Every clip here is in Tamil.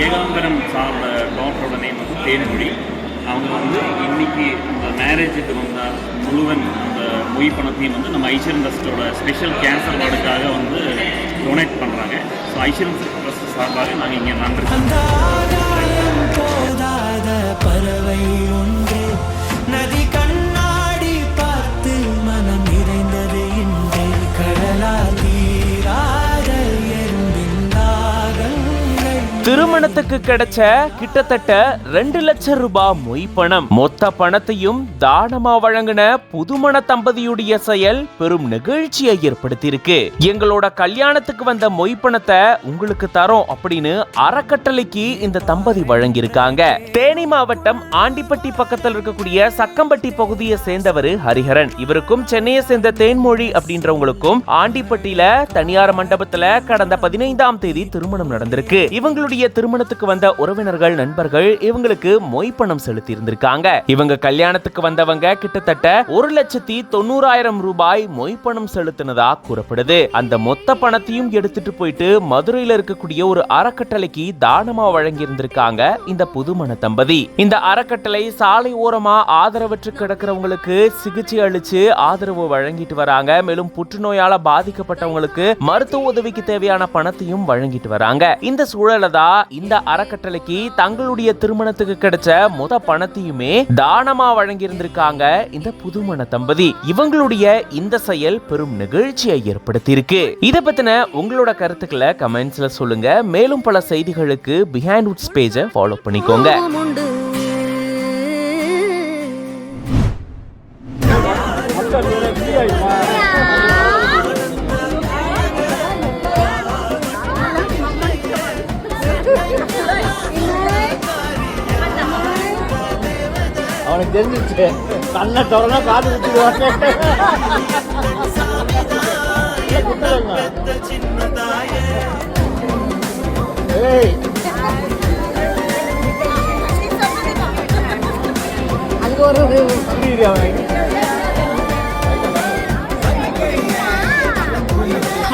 ஏகாம்பரம் சாரோட டாக்டரோட நேம் வந்து தேன்மொழி. அவங்க வந்து இன்னைக்கு இந்த மேரேஜுக்கு வந்த முழுவன் அந்த மொய் பணத்தையும் வந்து நம்ம ஐஸ்வர்யம் ட்ரஸ்ட்டோட ஸ்பெஷல் கேன்சர் வார்டுக்காக வந்து டொனேட் பண்ணுறாங்க. ஸோ ஐஸ்வர்யம் ட்ரஸ்ட் சார்பாக நாங்கள் இங்கே நன்றி. பறவை ஒன்று நதி கண்ணாடி பார்த்து மனம் நிறைந்தது என்று கடலால் நீராட எறும்பின் தாகங்கள். திருமணத்துக்கு கிடைச்ச கிட்டத்தட்ட 2 லட்சம் ரூபாய் மொய் பணம். மொத்த பணத்தையும் தானமா வழங்கின புதுமண தம்பதியுடைய செயல் பெரும் நிகழ்ச்சியை ஏற்படுத்தியிருக்கு. எங்களோட கல்யாணத்துக்கு வந்த மொய் பணத்தை உங்களுக்கு தரோம் அப்படின்னு அறக்கட்டளைக்கு இந்த தம்பதி வழங்கியிருக்காங்க. தேனி மாவட்டம் ஆண்டிப்பட்டி பக்கத்தில் இருக்கக்கூடிய சக்கம்பட்டி பகுதியை சேர்ந்தவர் ஹரிஹரன். இவருக்கும் சென்னையை சேர்ந்த தேன்மொழி அப்படின்றவங்களுக்கும் ஆண்டிப்பட்டியில தனியார் மண்டபத்துல கடந்த 15ஆம் தேதி திருமணம் நடந்திருக்கு. இவங்களுடைய திருமணத்துக்கு வந்த உறவினர்கள், நண்பர்கள் இவங்களுக்கு மொய் பணம் செலுத்தி இருந்திருக்காங்க. இவங்க கல்யாணத்துக்கு வந்தவங்க கிட்டத்தட்ட 1,90,000 ரூபாய் மொய் பணம் செலுத்தினதா கூறப்படுது. அந்த மொத்த பணத்தையும் எடுத்துட்டு போயிட்டு மதுரையில இருக்கக்கூடிய ஒரு அறக்கட்டளைக்கு தானமா வழங்கி இருந்திருக்காங்க இந்த புதுமண தம்பதி. இந்த அறக்கட்டளை சாலை ஓரமா ஆதரவற்று கிடக்கிறவங்களுக்கு சிகிச்சை அளிச்சு ஆதரவு வழங்கிட்டு வராங்க. மேலும் புற்றுநோயால பாதிக்கப்பட்டவங்களுக்கு மருத்துவ உதவிக்கு தேவையான பணத்தையும் வழங்கிட்டு வராங்க. இந்த சூழல தான் இந்த அறக்கட்டளைக்கு தங்களுடைய திருமணத்துக்கு கிடைச்ச மொத்த பணத்தையுமே தானமா வழங்கி இருந்திருக்காங்க இந்த புதுமண தம்பதி. இவங்களுடைய இந்த செயல் பெரும் நிகழ்ச்சியை ஏற்படுத்தி இருக்கு. இத பத்தின உங்களோட கருத்துக்களை கமெண்ட்ஸ்ல சொல்லுங்க. மேலும் பல செய்திகளுக்கு பிஹைண்ட் வுட்ஸ் பேஜை ஃபாலோ பண்ணிக்கோங்க. அவனுக்கு தெரிஞ்சிச்சு கண்ணை திறனா காது விட்டுருவாங்க. அங்க ஒரு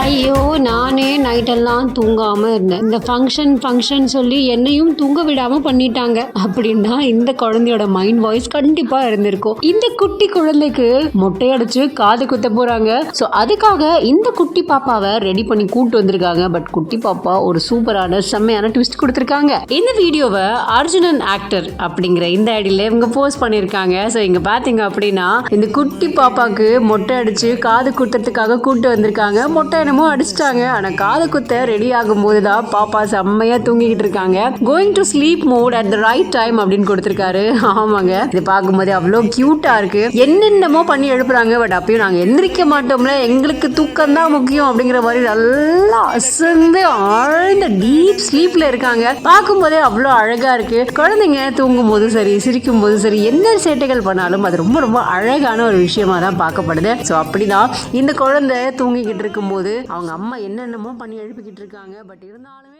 ஐயோ, நானே நைட்டெல்லாம் தூங்காமல் இருந்தேன். இந்த ஃபங்க்ஷன் சொல்லி என்னையும் தூங்க விடாமல் பண்ணிட்டாங்க. அப்படின்னா இந்த குழந்தையோட மைண்ட் வாய்ஸ் கண்டிப்பாக இருந்திருக்கும். இந்த குட்டி குழந்தைக்கு மொட்டையடிச்சு காது குத்த போகிறாங்க. ஸோ அதுக்காக இந்த குட்டி பாப்பாவை ரெடி பண்ணி கூப்பிட்டு வந்திருக்காங்க. பட் குட்டி பாப்பா ஒரு சூப்பரான செம்மையான ட்விஸ்ட் கொடுத்துருக்காங்க. இந்த வீடியோவை அர்ஜுனன் ஆக்டர் அப்படிங்கிற இந்த ஐடியில் இவங்க போஸ்ட் பண்ணியிருக்காங்க. ஸோ இங்கே பார்த்தீங்க அப்படின்னா இந்த குட்டி பாப்பாவுக்கு மொட்டை அடிச்சு காது குத்துறதுக்காக கூப்பிட்டு வந்திருக்காங்க. மொட்டை அடிச்சிட்டாங்க. ஆனா காது குத்த ரெடி ஆகும் போதுதான் பாப்பா செம்மையா தூங்கிக்கிட்டு இருக்காங்க. Going to sleep mode at the right time அப்படின்னு கொடுத்திருக்காரு. ஆமாங்க, இது பார்க்கும்போது அவ்வளோ கியூட்டா இருக்கு. என்னென்னமோ பண்ணி எழுப்புறாங்க. பட் அப்பயும் நாங்க எந்திரிக்க மாட்டோம்ல, எங்களுக்கு தூக்கம் தான் முக்கியம் அப்படிங்கிற மாதிரி நல்லா அசந்து ஆழ்ந்த டீப் ஸ்லீப்ல இருக்காங்க. பார்க்கும் போதே அவ்வளோ அழகா இருக்கு. குழந்தைங்க தூங்கும் போதும் சரி, சிரிக்கும் போதும் சரி, என்ன சேட்டைகள் பண்ணாலும் அது ரொம்ப ரொம்ப அழகான ஒரு விஷயமா தான் பார்க்கப்படுது. ஸோ அப்படிதான் இந்த குழந்தை தூங்கிக்கிட்டு இருக்கும் போது அவங்க அம்மா என்னென்னமோ பண்ணி எழுப்பிக்கிட்டு இருக்காங்க. பட் இருந்தாலுமே